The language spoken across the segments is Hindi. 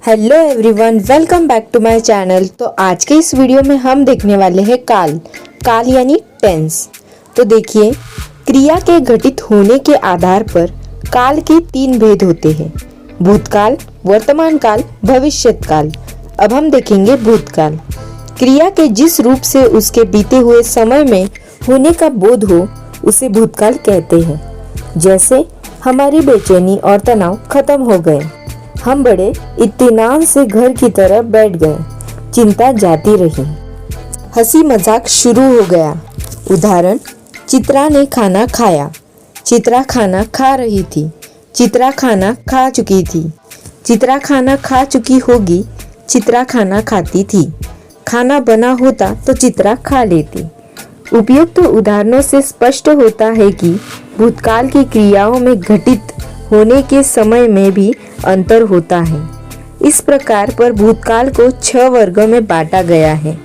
Hello everyone, welcome back to my channel. तो आज के इस वीडियो में हम देखने वाले हैं काल यानी टेंस। तो देखिए, क्रिया के घटित होने के आधार पर काल के 3 भेद होते हैं: भूतकाल, वर्तमान काल, भविष्यत काल। अब हम देखेंगे भूतकाल। क्रिया के जिस रूप से उसके बीते हुए समय में होने का बोध हो उसे भूतकाल कहते हैं। जैसे हमारी बेचैनी और तनाव खत्म हो गए, हम बड़े इत्मीनान से घर की तरफ बैठ गए, चिंता जाती रही, हंसी मजाक शुरू हो गया। उदाहरण: चित्रा ने खाना खाया, चित्रा खाना खा रही थी, चित्रा खाना खा चुकी थी, चित्रा खाना खा चुकी होगी, चित्रा खाना खाती थी, खाना बना होता तो चित्रा खा लेती। उपयुक्त उदाहरणों से स्पष्ट होता है कि भूतकाल की क्रियाओं में घटित होने के समय में भी अंतर होता है। इस प्रकार पर भूतकाल को 6 वर्गों में बांटा गया है।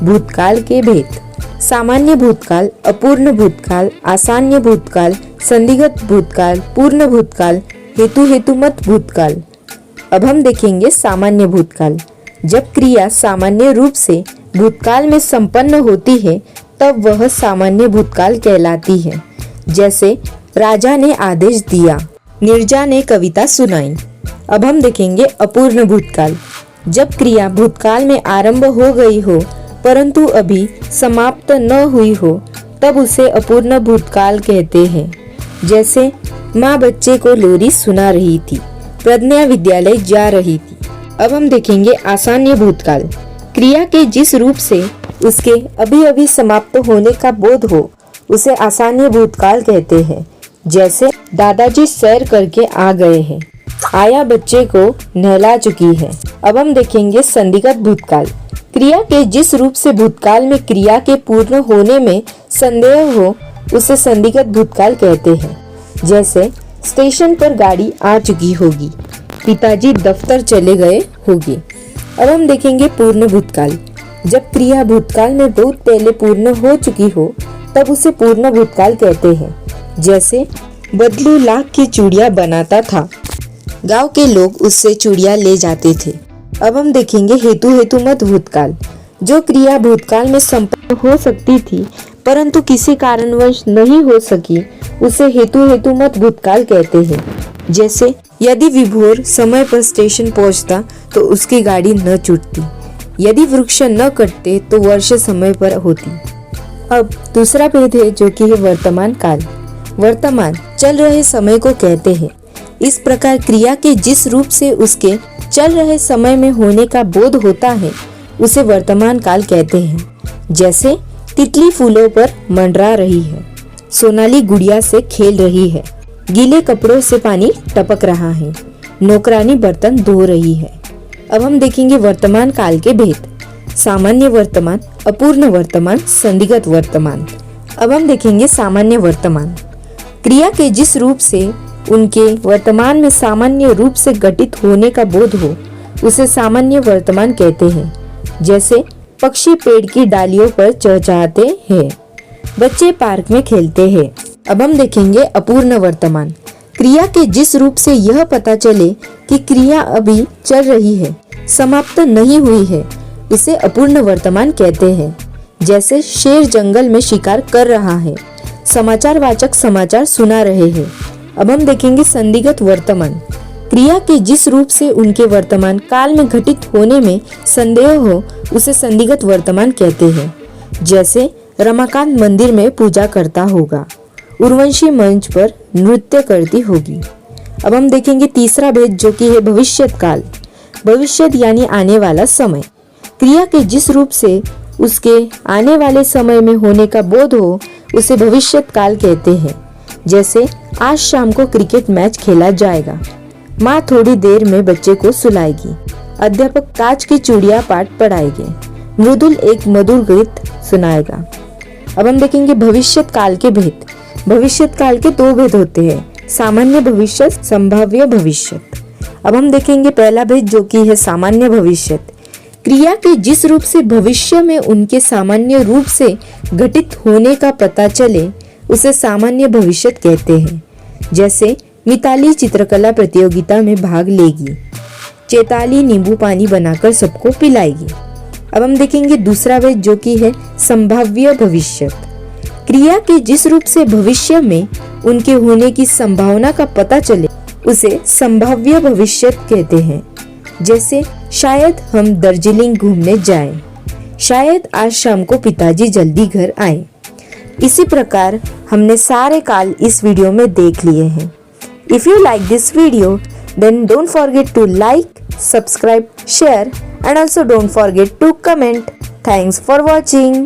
भूतकाल के भेद: सामान्य भूतकाल, अपूर्ण भूतकाल, आसान्य भूतकाल, संदिग्ध भूतकाल, पूर्ण भूतकाल, हेतुमत भूतकाल। अब हम देखेंगे सामान्य भूतकाल। जब क्रिया सामान्य रूप से भूतकाल में संपन्न होती है तब वह सामान्य भूतकाल कहलाती है। जैसे राजा ने आदेश दिया, नीरजा ने कविता सुनाई। अब हम देखेंगे अपूर्ण भूतकाल। जब क्रिया भूतकाल में आरंभ हो गई हो परंतु अभी समाप्त न हुई हो तब उसे अपूर्ण भूतकाल कहते हैं। जैसे माँ बच्चे को लोरी सुना रही थी, प्रज्ञा विद्यालय जा रही थी। अब हम देखेंगे आसान्य भूतकाल। क्रिया के जिस रूप से उसके अभी अभी समाप्त होने का बोध हो उसे आसान्य भूतकाल कहते हैं। जैसे दादाजी सैर करके आ गए हैं, आया बच्चे को नहला चुकी है। अब हम देखेंगे संदिग्ध भूतकाल। क्रिया के जिस रूप से भूतकाल में क्रिया के पूर्ण होने में संदेह हो उसे संदिग्ध भूतकाल कहते हैं। जैसे स्टेशन पर गाड़ी आ चुकी होगी, पिताजी दफ्तर चले गए होंगे। अब हम देखेंगे पूर्ण भूतकाल। जब क्रिया भूतकाल में बहुत पहले पूर्ण हो चुकी हो तब उसे पूर्ण भूतकाल कहते हैं। जैसे बदलू लाख की चूड़ियां बनाता था, गांव के लोग उससे चूड़ियां ले जाते थे। अब हम देखेंगे हेतुमत भूतकाल। जो क्रिया भूतकाल में संपन्न हो सकती थी परंतु किसी कारणवश नहीं हो सकी उसे हेतुमत भूतकाल कहते हैं। जैसे यदि विभोर समय पर स्टेशन पहुंचता तो उसकी गाड़ी न छूटती, यदि वृक्ष न कटते तो वर्षा समय पर होती। अब दूसरा भेद है जो कि है वर्तमान काल। वर्तमान चल रहे समय को कहते हैं। इस प्रकार क्रिया के जिस रूप से उसके चल रहे समय में होने का बोध होता है उसे वर्तमान काल कहते हैं। जैसे तितली फूलों पर मंडरा रही है, सोनाली गुड़िया से खेल रही है, गीले कपड़ों से पानी टपक रहा है, नौकरानी बर्तन धो रही है। अब हम देखेंगे वर्तमान काल के भेद: सामान्य वर्तमान, अपूर्ण वर्तमान, संदिग्ध वर्तमान। अब हम देखेंगे सामान्य वर्तमान। क्रिया के जिस रूप से उनके वर्तमान में सामान्य रूप से घटित होने का बोध हो उसे सामान्य वर्तमान कहते हैं। जैसे पक्षी पेड़ की डालियों पर चहचहाते हैं, बच्चे पार्क में खेलते हैं। अब हम देखेंगे अपूर्ण वर्तमान। क्रिया के जिस रूप से यह पता चले कि क्रिया अभी चल रही है, समाप्त नहीं हुई है, इसे अपूर्ण वर्तमान कहते हैं। जैसे शेर जंगल में शिकार कर रहा है, समाचार वाचक समाचार सुना रहे हैं। अब हम देखेंगे संदिग्ध वर्तमान। क्रिया के जिस रूप से उनके वर्तमान काल में घटित होने में संदेह हो उसे संदिग्ध वर्तमान कहते हैं। जैसे रमाकांत मंदिर में पूजा करता होगा, उर्वशी मंच पर नृत्य करती होगी। अब हम देखेंगे तीसरा भेद जो कि है भविष्यत काल। भविष्यत यानी आने वाला समय। क्रिया के जिस रूप से उसके आने वाले समय में होने का बोध हो उसे भविष्यत काल कहते हैं। जैसे आज शाम को क्रिकेट मैच खेला जाएगा, माँ थोड़ी देर में बच्चे को सुलाएगी, अध्यापक कांच की चूड़ियां पाठ पढ़ाएंगे, मृदुल एक मधुर गीत सुनाएगा। अब हम देखेंगे भविष्यत काल के भेद। भविष्यत काल के 2 भेद होते हैं: सामान्य भविष्य, संभाव्य भविष्यत। अब हम देखेंगे पहला भेद जो कि है सामान्य भविष्यत। क्रिया के जिस रूप से भविष्य में उनके सामान्य रूप से घटित होने का पता चले उसे सामान्य भविष्यत कहते हैं। जैसे मिताली चित्रकला प्रतियोगिता में भाग लेगी, चैताली नींबू पानी बनाकर सबको पिलाएगी। अब हम देखेंगे दूसरा वे जो कि है संभाव्य भविष्य। क्रिया के जिस रूप से भविष्य में उनके होने की संभावना का पता चले उसे संभाव्य भविष्य कहते हैं। जैसे शायद हम दार्जिलिंग घूमने जाएं, शायद आज शाम को पिताजी जल्दी घर आए। इसी प्रकार हमने सारे काल इस वीडियो में देख लिए हैं। If you like this video then don't forget to like, subscribe, share and also don't forget to comment. Thanks for watching.